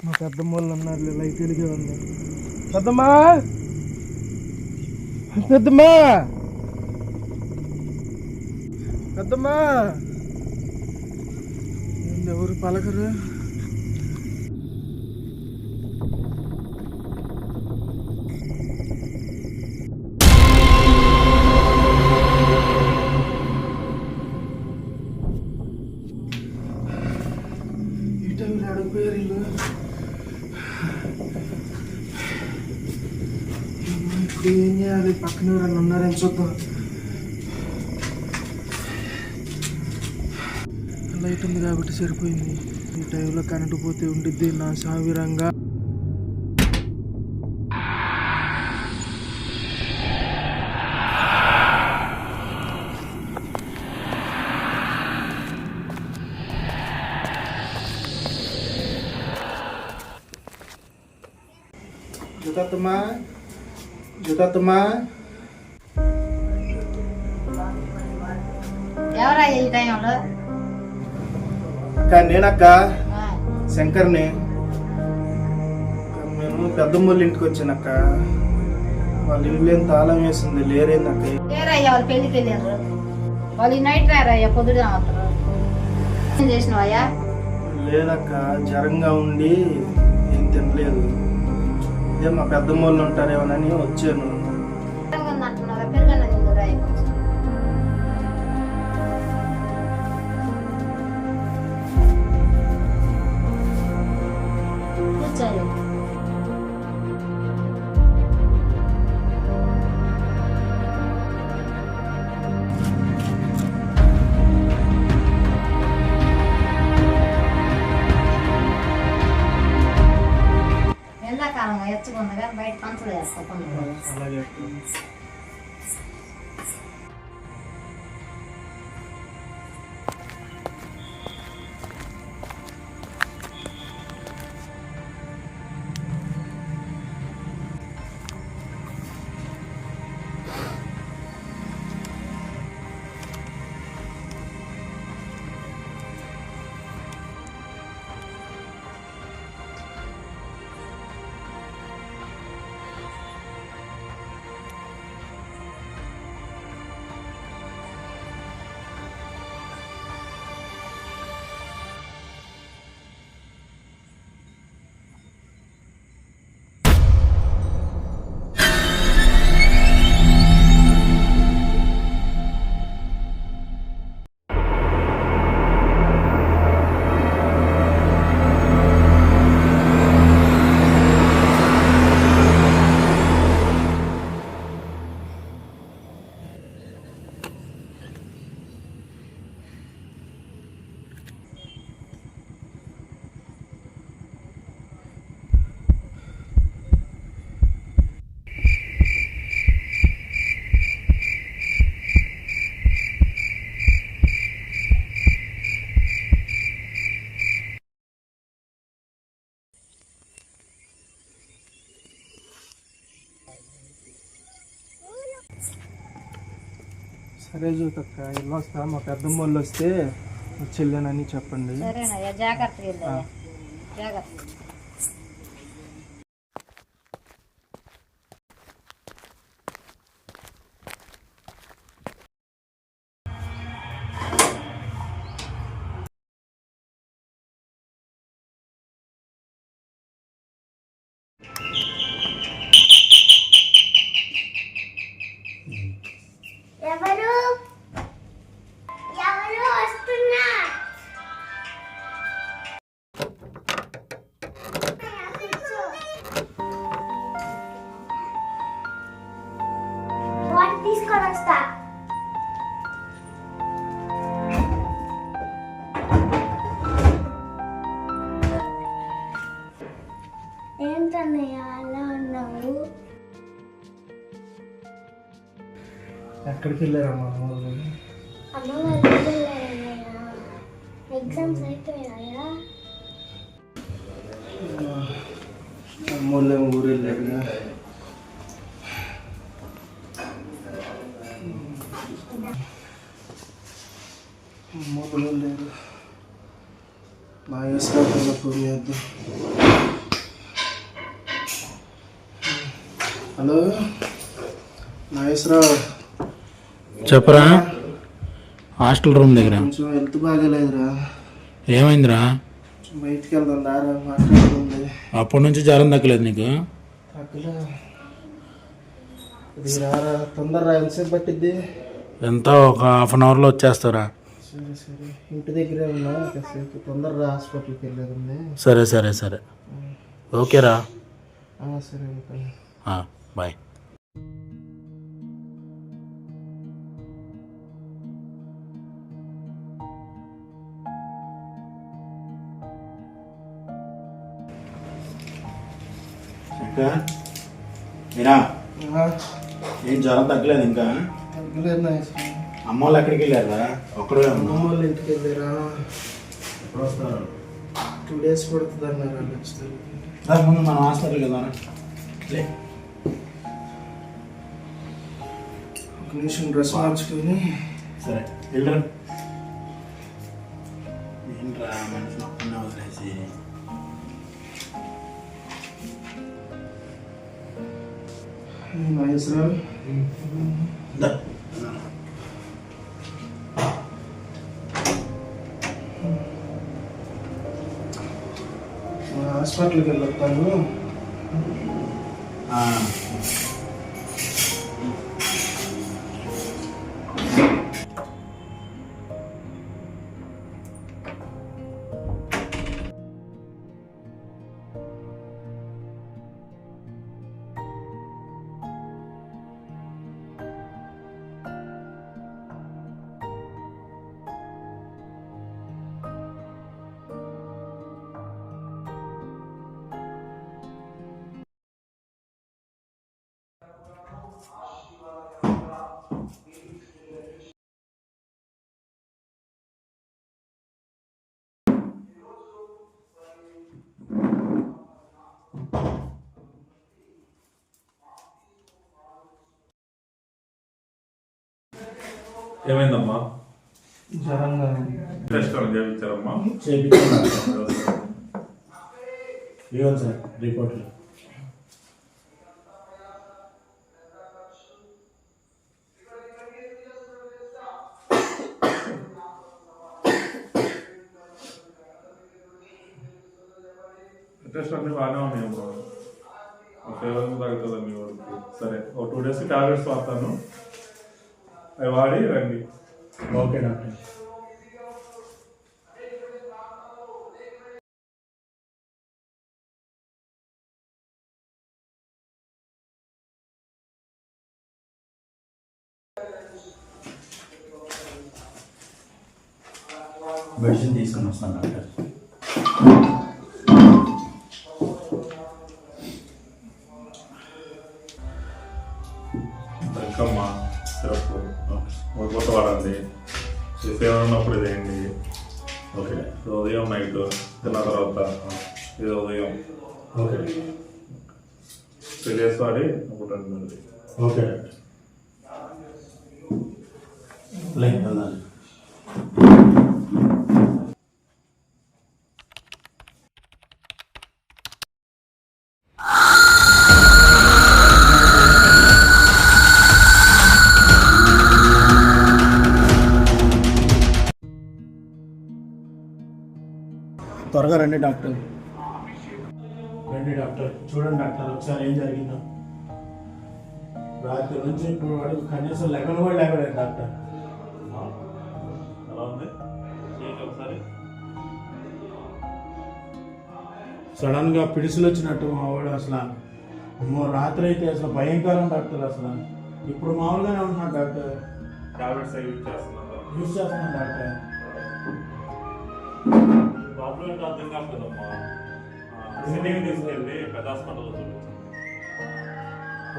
మా పెద్దమ్మ వాళ్ళు ఉన్నారు, లైట్ వెలిగే ఉంది. పెద్దమ్మా, పెద్దమ్మా, పెద్దమ్మా, ఎవరు పలకరు? అడిగిపోయారు ఇల్లు. ఇప్పుడు ఏం చేయాలి? పక్కన ఎవరన్నా ఉన్నారని చూద్దాం. లైట్ ఉంది కాబట్టి సరిపోయింది. ఈ టైంలో కరెంటు పోతే ఉండిద్ది నా సావిరంగా. జుతమ్మా, జుతమ్మా, ఎవరయ్యా ఈ టైంలో? అక్క నేనక్క, శంకర్ని. నేను పెద్దమ్మోళ్ళ ఇంటికి వచ్చానక్క. వాళ్ళ ఇల్లు ఏం తాళం వేసింది, లేరేందక్క? లేరయ్యా, వాళ్ళు పెళ్లికి వెళ్ళారు. వాళ్ళు నైట్ రారయ్యా, పొద్దున అవుతారు. ఏం చేసినవయ్యా? లేదక్క, జ్వరంగా ఉండి ఏం తినలేదు. ఇదే మా పెద్దమ్మోళ్ళు ఉంటారేమోనని వచ్చాను. అంటున్నారా? పెరుగన్న తిందు రాయి. కూర్చోండి. ఎండాకాలం ఎచ్చుకుండగా బయట పంచలు వేస్తా. అలాగే. సరే జ్యోతక్క, ఇల్లు వస్తా. మా పెద్దమ్మ వాళ్ళు వస్తే వచ్చేళ్ళానని చెప్పండి. సరేనయ్యా, జాగ్రత్తగా. జాగ్రత్త. ఎవరు ఎవరు వస్తున్నా? వాటర్ తీసుకొని వస్తా. ఏంటన్నయ్య అలా ఉన్నావు? ఎక్కడికి వెళ్ళారమ్మా అమ్మ వాళ్ళు? అమ్మ వాళ్ళు వెళ్ళారన్నయ్య. ఎగ్జామ్స్ అయిపోయాయా? అమ్మ వాళ్ళు ఏమో ఊరు వెళ్ళారుగా. అమ్మ వాళ్ళు లేరు. నా వేసుకోకుండా పూర్తి చేద్దాం. హలో నాగేశ్వరరావు, చెప్పరా. హాస్టల్ రూమ్ దగ్గర కొంచెం హెల్త్ బాగాలేదురా. ఏమైందిరా? బయటికి వెళ్దాం రారా, మాట్లాడుతుంది. అప్పటి నుంచి జ్వరం తగ్గలేదు నీకు? తగ్గలే. ఇది రారా, తొందరరా. ఎంతసేపు పట్టిద్ది? ఎంత ఒక హాఫ్ అన్ అవర్లో వచ్చేస్తారా? సరే సరే, ఇంటి దగ్గరే ఉన్నా. కాసేపు తొందరరా, హాస్పిటల్కి వెళ్ళేది ఉంది. సరే సరే సరే, ఓకేరా. సరే ఉంటాను. బాయ్. ఇంకా మీరా ఏం జ్వరం తగ్గలేదు ఇంకా? తగ్గలేదు నాగేశ్వరరావు. అమ్మ వాళ్ళు ఎక్కడికి వెళ్ళారా? ఒక్కడే అమ్మ వాళ్ళ ఇంటికి వెళ్ళారా? ఎప్పుడు వస్తారు? 2 days పడుతుంది అన్నారు. ముందు మనం హాస్పిటల్కి వెళ్దాం. ఒక నిమిషం డ్రెస్ మార్చుకొని. సరే వెళ్ళరు. ఏంట్రా మనిషిని ఒక్కనే వదిలేసి? నాగేశ్వరరావు, హాస్పిటల్కి వెళ్ళొస్తాను. ఏమైందమ్మా? జ్వరంగా టెస్ట్ చేయించారమ్మా? ఇవ్వండి సార్ రిపోర్ట్లు. టెస్ట్ అన్నీ బాగానే ఉన్నాయమ్మా. ఫీవర్ తగ్గుతుంది మీ వరకు. సరే, ఒక 2 days టాబ్లెట్స్ వాడతాను, అవి వాడి రండి. Okay doctor. మెడిసిన్ తీసుకొని వస్తాను డాక్టర్. ఇంకమ్మా సిరప్ కొత్త వాడండి. ఫీవర్ ఉన్నప్పుడు ఇదేయండి. ఓకే. ఉదయం నైట్ తిన్న తర్వాత ఇది ఉదయం. ఓకే. 3 days వాడి ఒకటి రండి. Okay doctor. లైన్ వెళ్దాం. త్వరగా రండి డాక్టర్. రండి డాక్టర్. చూడండి డాక్టర్, ఒకసారి ఏం జరిగిందో. రాత్రి నుంచి ఇప్పుడు వాడు కనీసం లెక్కలు కూడా లేకలేదు డాక్టర్. ఎలా ఉంది ఒకసారి? సడన్ గా పిడుసులు వచ్చినట్టు మా వాడు అసలు. రాత్రి అయితే అసలు భయంకరం డాక్టర్. అసలు ఇప్పుడు మామూలుగానే ఉంటున్నాడు డాక్టర్. టాబ్లెట్స్ అవి యూజ్ చేస్తున్నారా? యూజ్ చేస్తున్నాను డాక్టర్. ప్రాబ్లం ఏంటో అర్థం కాదు కదమ్మా. సిటీకి తీసుకెళ్ళి పెద్ద హాస్పిటల్లో చూపించండి.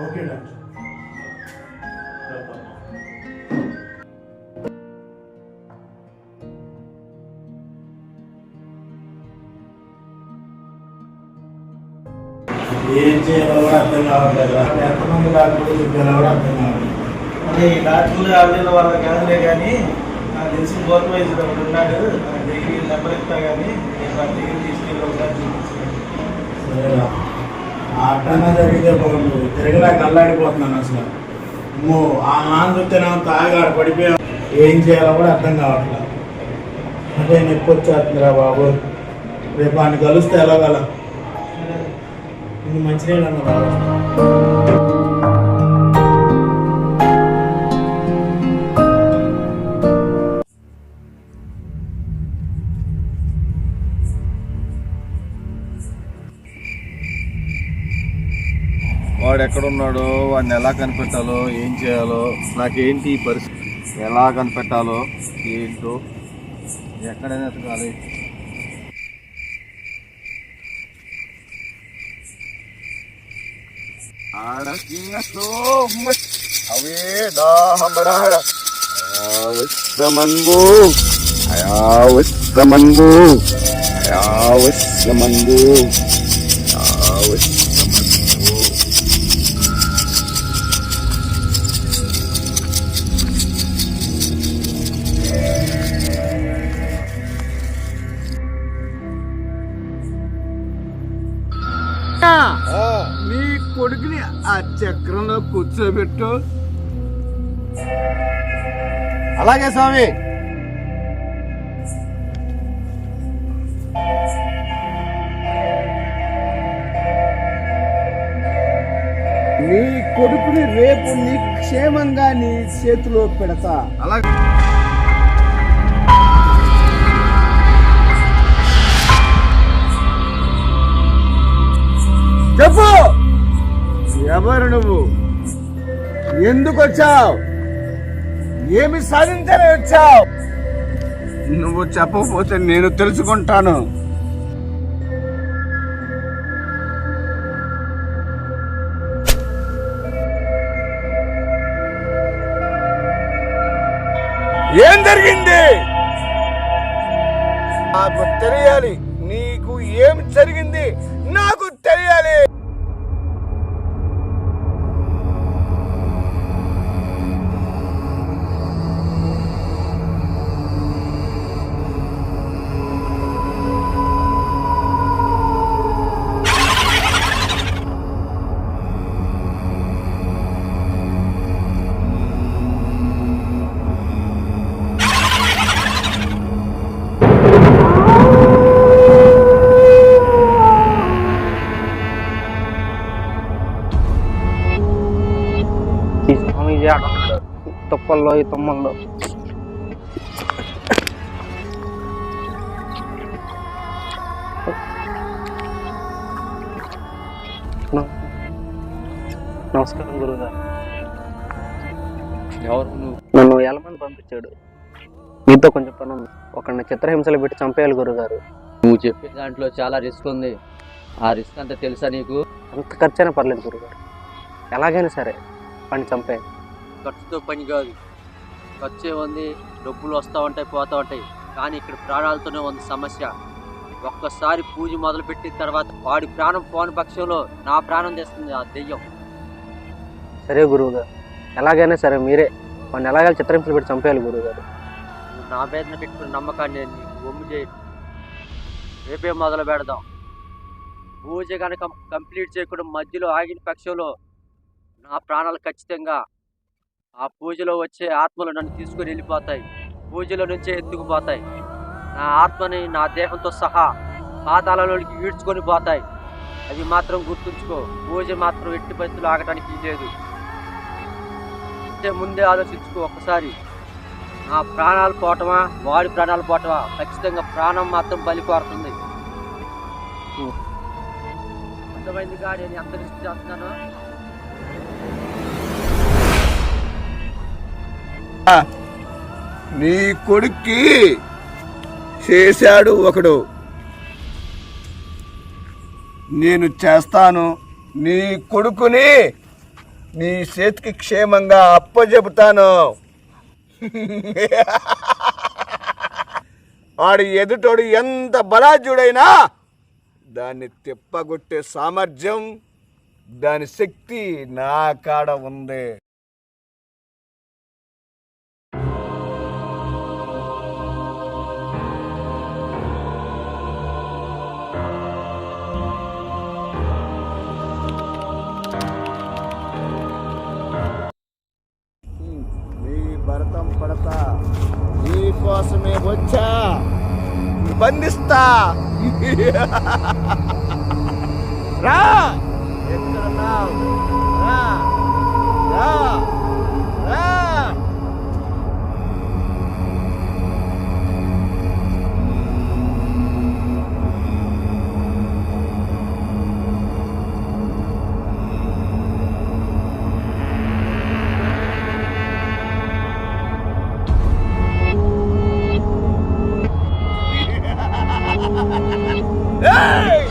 Okay doctor. చేస్తామ్మా. ఏం చేయాలో కూడా అర్థం కావట్లేదు. ఎంతమంది డాక్టర్లు చెప్పారో కూడా అర్థం కావట్లేదు. అదే ఈ డాక్టర్లు ఆడేళ్ళ వాళ్ళ కాదులే కానీ నాకు తెలిసి బోత్ వైజ్ ఒకటి ఉన్నాడు. నాకు దగ్గర నెంబర్ ఇస్తా కానీ నేను వాళ్ళ దగ్గర తీసుకెళ్ళి ఒకసారి చూపించాను. సరేనా? ఆ అట్టన్నా జరిగితే బాగుంటుంది. తిరగలేక అల్లాడిపోతున్నాను అసలు. అమ్మో ఆ నాన్న చూస్తేనే తాగాడు పడిపోయా. ఏం చేయాలో కూడా అర్థం కావట్లేదు. అదే నొప్పి వచ్చేస్తుందిరా బాబు. రేపు వాడిని కలుస్తే ఎలాగల ఇది మంచినీళ్ళు అన్న బాబు. వాడు ఎక్కడున్నాడో, వాడిని ఎలా కనిపెట్టాలో, ఏం చేయాలో, నాకేంటి ఈ పరిస్థితి, ఎలా కనిపెట్టాలో ఏంటో, ఎక్కడైనా ఎతకాలి. అవే దాహమరామంగు అయావస్రమంగు అయావస్రమంగు అయావస్రమంగు. నీ కొడుకుని ఆ చక్రంలో కూర్చోబెట్టు. అలాగే స్వామి. నీ కొడుకుని రేపు నీ క్షేమంగా నీ చేతిలో పెడతా. అలాగే. చెప్పు, ఎవరు నువ్వు? ఎందుకు వచ్చావు? ఏమి సాధించని వచ్చావు? నువ్వు చెప్పకపోతే నేను తెలుసుకుంటాను. ఏం జరిగింది? నాకు తెలియాలి. నీకు ఏం జరిగింది నాకు తెలియాలి. తుప్పల్లో ఈ తుమ్మల్లో నమస్కారం గురువుగారు. ఎవరు నువ్వు? నన్ను ఎలమంది పంపించాడు. మీతో కొంచెం పని ఉంది. ఒకరిని చిత్రహింసలు పెట్టి చంపేయాలి గురువుగారు. నువ్వు చెప్పే దాంట్లో చాలా రిస్క్ ఉంది. ఆ రిస్క్ అంతా తెలుసా నీకు? అంత ఖర్చైనా పర్లేదు గురువుగారు, ఎలాగైనా సరే పని చంపేయాలి. ఖర్చుతో పని కాదు. ఖర్చే ఉంది, డబ్బులు వస్తూ ఉంటాయి పోతూ ఉంటాయి, కానీ ఇక్కడ ప్రాణాలతోనే ఉంది సమస్య. ఒక్కసారి పూజ మొదలుపెట్టిన తర్వాత వాడి ప్రాణం పోని పక్షంలో నా ప్రాణం తెస్తుంది ఆ దెయ్యం. సరే గురువుగారు, ఎలాగైనా సరే మీరే వాడిని ఎలాగైనా చిత్రహింసలు పెట్టి చంపేయాలి గురువుగారు. నువ్వు నా మీద పెట్టుకున్న నమ్మకాన్ని నేను నీకు ఒమ్ము చేయను. రేపే మొదలు పెడదాం. పూజ కనుక కంప్లీట్ చేయకుండా మధ్యలో ఆగిన పక్షంలో నా ప్రాణాలు ఖచ్చితంగా ఆ పూజలో వచ్చే ఆత్మలు నన్ను తీసుకుని వెళ్ళిపోతాయి. పూజలో నుంచే ఎత్తుకుపోతాయి. నా ఆత్మని నా దేహంతో సహా పాతాళంలోకి ఈడ్చుకొని పోతాయి. అది మాత్రం గుర్తుంచుకో. పూజ మాత్రం ఎట్టి పరిస్థితులు ఆగటానికి లేదు. అంటే ముందే ఆలోచించుకో ఒక్కసారి. నా ప్రాణాలు పోవటమా వాడి ప్రాణాలు పోవటమా? ఖచ్చితంగా ప్రాణం మాత్రం బలి కోరుతుంది. అర్థమైందిగా నేను ఎంత రిస్క్ చేస్తున్నాను? నీ కొడుక్కి చేశాడు ఒకడు, నేను చేస్తాను. నీ కొడుకుని నీ చేతికి క్షేమంగా అప్పచెబుతాను. వాడు ఎదుటోడు ఎంత బలాజుడైనా దాన్ని తిప్పగొట్టే సామర్థ్యం, దాని శక్తి నా కాడ ఉంది. బంధిస్తా. రా, ఎక్కడున్నావ్? రా, రా, రా. Hey!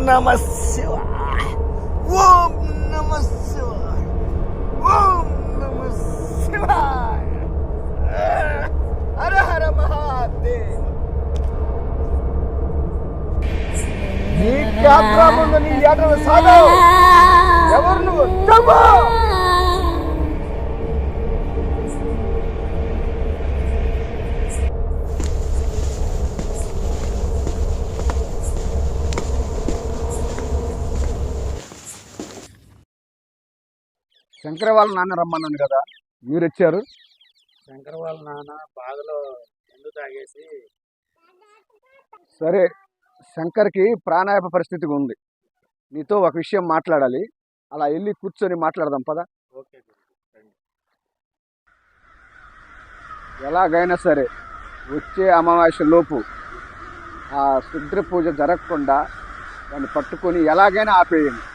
నమ శివాయ, ఓం నమ శివాయ, ఓం నమ శివాయ, హర హర మహాదేవ్. నీ యాత్ర ముందు నీ యాత్ర సాగవు. ఎవరు నువ్వు? డబ్బు. శంకర వాళ్ళ నాన్న రమ్మన్నాను కదా, మీరు వచ్చారు. శంకర్ వాళ్ళ నాన్న బాధలో మందు తాగేసి. సరే, శంకర్కి ప్రాణాయాప పరిస్థితిగా ఉంది. నీతో ఒక విషయం మాట్లాడాలి. అలా వెళ్ళి కూర్చొని మాట్లాడదాం పద. ఓకే. ఎలాగైనా సరే వచ్చే అమావాస్య లోపు ఆ శుద్ర పూజ జరగకుండా దాన్ని పట్టుకొని ఎలాగైనా ఆపేయండి.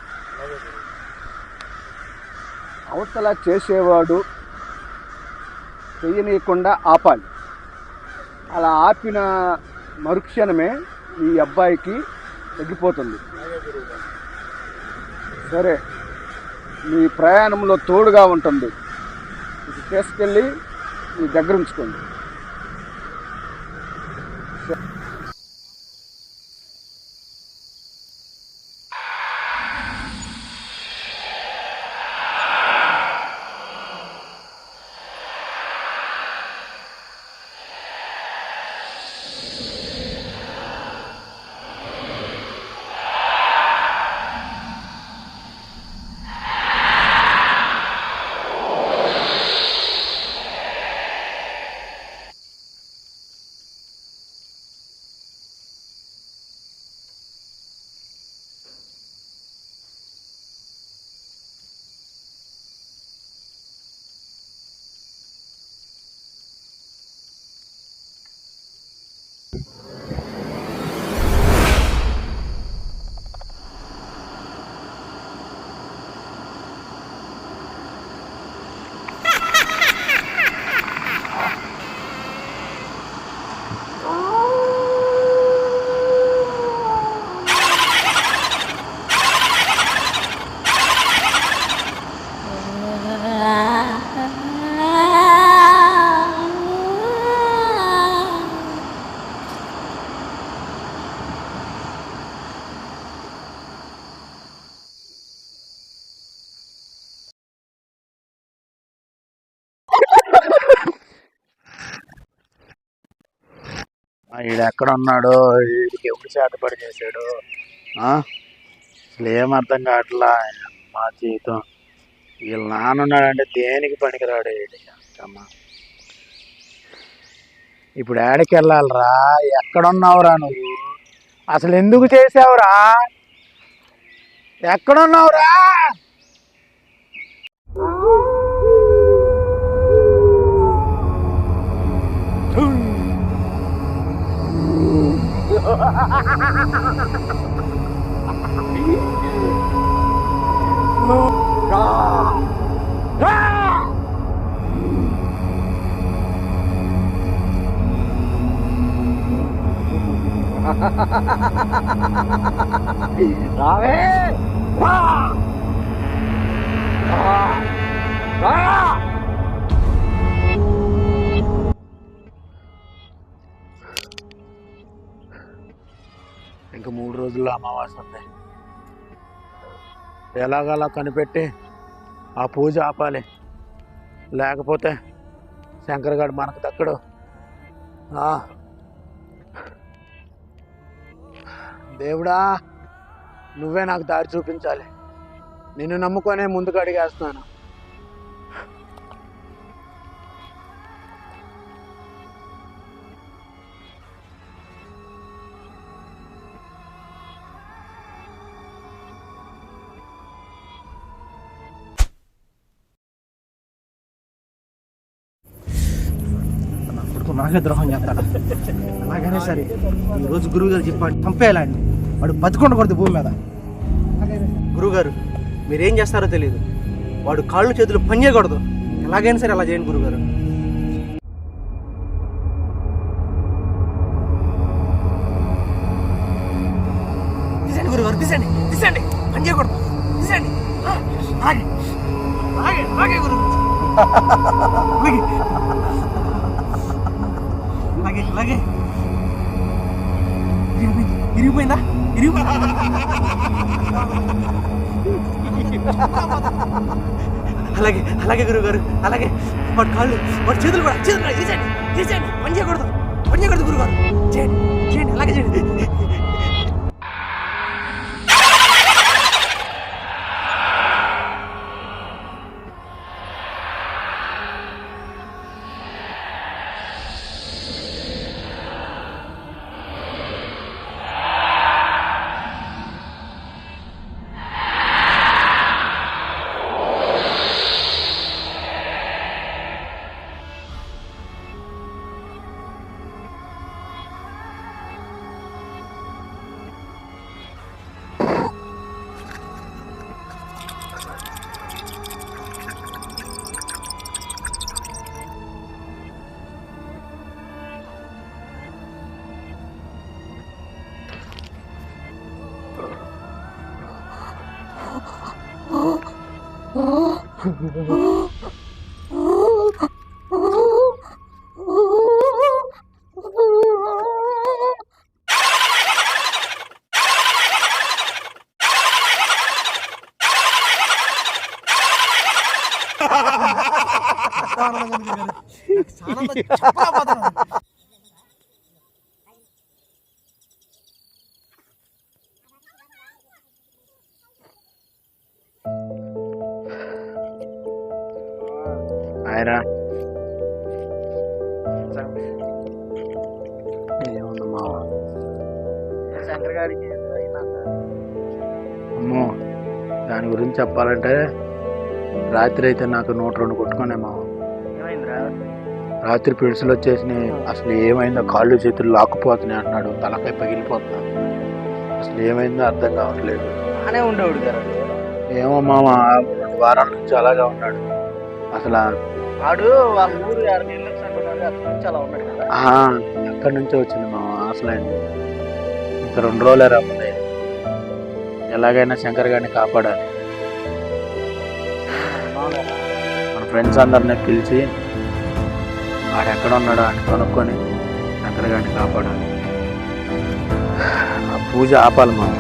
అవతల చేసేవాడు చెయ్యనీయకుండా ఆపాలి. అలా ఆపిన మరుక్షణమే ఈ అబ్బాయికి తగ్గిపోతుంది. సరే, మీ ప్రయాణంలో తోడుగా ఉంటుంది. ఇది తీసుకెళ్ళి మీ దగ్గర ఉంచుకోండి. ఈడు ఎక్కడ ఉన్నాడో, వీడికి ఎవరు చేతపడి చేశాడు, అసలు ఏం అర్థం కావట్లా మా జీవితం. వీళ్ళ నాన్నున్నాడంటే దేనికి పనికిరాడు అమ్మ. ఇప్పుడు ఏడకి వెళ్ళాలరా? ఎక్కడున్నావురా నువ్వు? అసలు ఎందుకు చేసావురా? ఎక్కడున్నావురా? రావే రా. ఇంక 3 రోజుల్లో అమావాస్య ఉంది. ఎలాగలా కనిపెట్టి ఆ పూజ ఆపాలి, లేకపోతే శంకర్ గారు మనకు దక్కడు. దేవుడా, నువ్వే నాకు దారి చూపించాలి. నిన్ను నమ్ముకొనే ముందుకు అడిగేస్తున్నాను. నాకే ద్రోహం చేస్తాడు. అలాగనే సరే ఈరోజు గురువు గారు చెప్పాడు చంపేయాలని. వాడు బతుకుండకూడదు భూమి మీద. గురువుగారు మీరేం చేస్తారో తెలియదు. వాడు కాళ్ళు చేతులు పని చేయకూడదు. ఎలాగైనా సరే అలా చేయండి గురువుగారు. తీసండి గురువుగారు, తీసండి తీసండి, పని చేయకూడదు, తీసండి. అలాగే గురువు, అలాగే ఇరిగిపోయిందా? అలాగే గురువు గారు, అలాగే. వాడి కాళ్ళు, వాడి చేతులు కూడా తీసేయండి. పని చేయకూడదు గురువు గారు. చేయండి, అలాగే చేయండి. ఆయరా ఏముందమ్మా శంకర్ గారికి అమ్మో, దాని గురించి చెప్పాలంటే రాత్రి అయితే నాకు 102 కొట్టుకునేమా. రాత్రి పిడుసులు వచ్చేసినాయి. అసలు ఏమైందో, కాళ్ళు చేతులు లాక్కుపోతున్నాయి అన్నాడు. తలకాయ పగిలిపోతున్నా. అసలు ఏమైందో అర్థం కావట్లేదు. బాగానే ఉండేవాడు గారు. ఏమో మామ, 2 వారాల నుంచి అలాగా ఉన్నాడు. అసలు వాడు వాళ్ళ ఊరు 6 నెలల నుంచి అలా ఉన్నాడు కదా. ఎక్కడి నుంచో వచ్చింది మామ అసలైంది. ఇంకా 2 రోజులే రమ్మంది. ఎలాగైనా శంకర్ గారిని కాపాడాలి. మన ఫ్రెండ్స్ అందరినీ పిలిచి వాడు ఎక్కడ ఉన్నాడో అని కనుక్కొని శంకర్ గారిని కాపాడాలి. ఆ పూజ ఆపాలి మామ.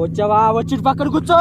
వచ్చావా? వచ్చి పక్కన కూర్చో.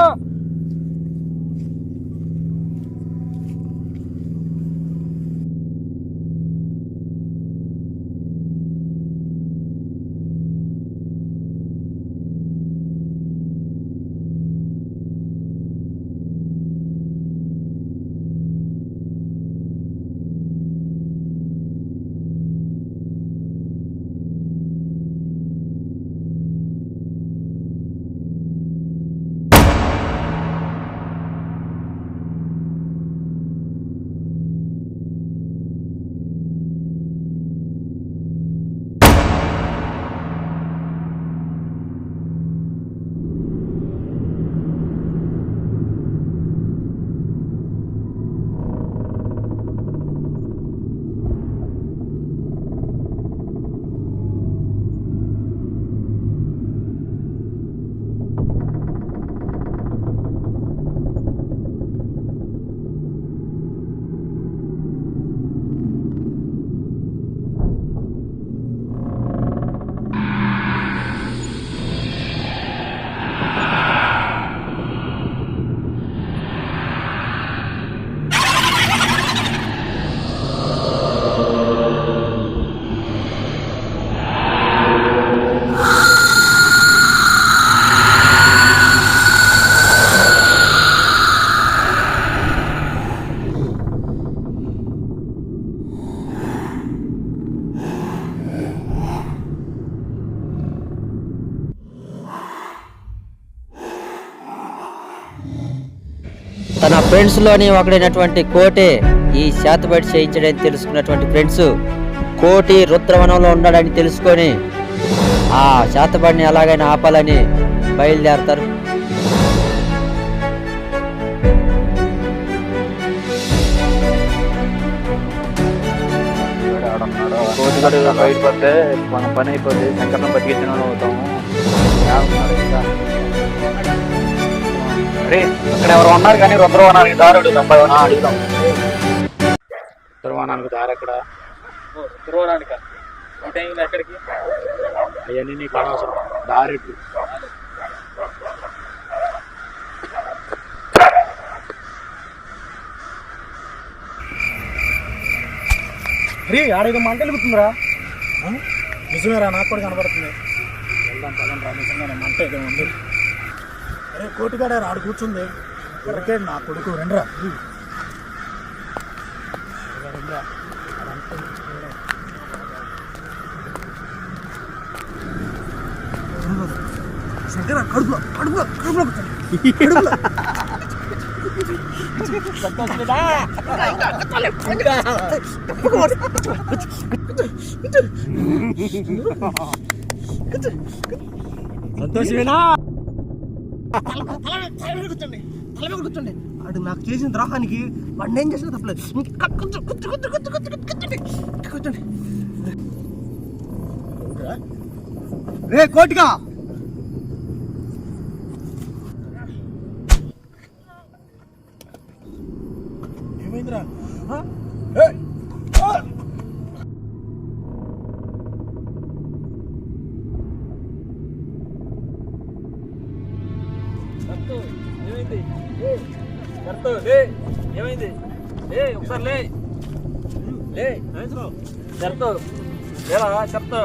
తన ఫ్రెండ్స్లోని ఒకడైనటువంటి కోటి ఈ శాతబడి చేయించడని తెలుసుకున్నటువంటి ఫ్రెండ్స్ కోటి రుద్రవనంలో ఉన్నాడని తెలుసుకొని ఆ శాతబడిని ఎలాగైనా ఆపాలని బయలుదేరతారు. కోటిగాడు బయటపడితే మన పని అయిపోతే శంకర్ను బతికించిన అవుతాము. అక్కడ ఎవరు ఉన్నారు కానీ రుద్రవనానికి దారి అడుగుదాం. రుద్రవనానికి దారి ఎక్కడ? రుద్రవనానిక ఈ టైంలో ఎక్కడికి? అవన్నీ నీకు అనవసరం. దారి రే ఆడేదో మంట వెలుగుతుందిరా. నిజమేరా, నాకు కూడా కనబడుతుంది. వెళ్దాం పదంరా, నిజంగానే మంట ఏదో ఉంది. అరే కోటిగాడ ఆడు కూర్చుంది. ఎవరికే నా కొడుకు రెండ్రా. శంకరా కడుపులో కడుపులో కడుపులో కడుపులో సంతోషమేనా? కూర్చోండి. వాడు నాకు చేసిన ద్రోహానికి వాడిని ఏం చేసినా తప్పలేదు. కూర్చోండి. రే కోటిగా, ఏమైందిరా? ఏమైంది? ఒకసారి లే చెప్తా లేరా, చెప్తా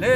లే.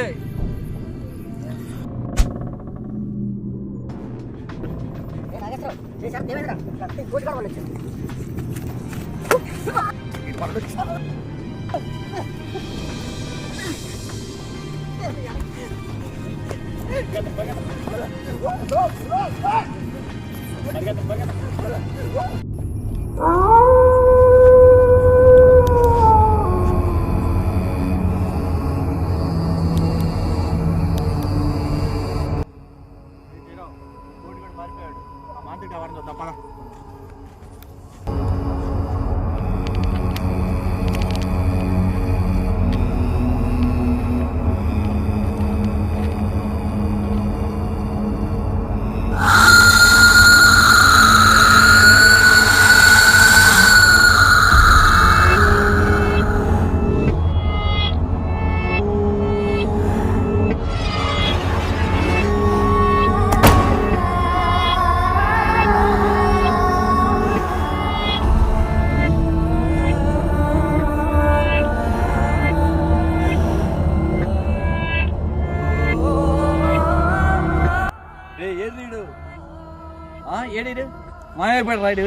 మన ఏర్పడి రైడు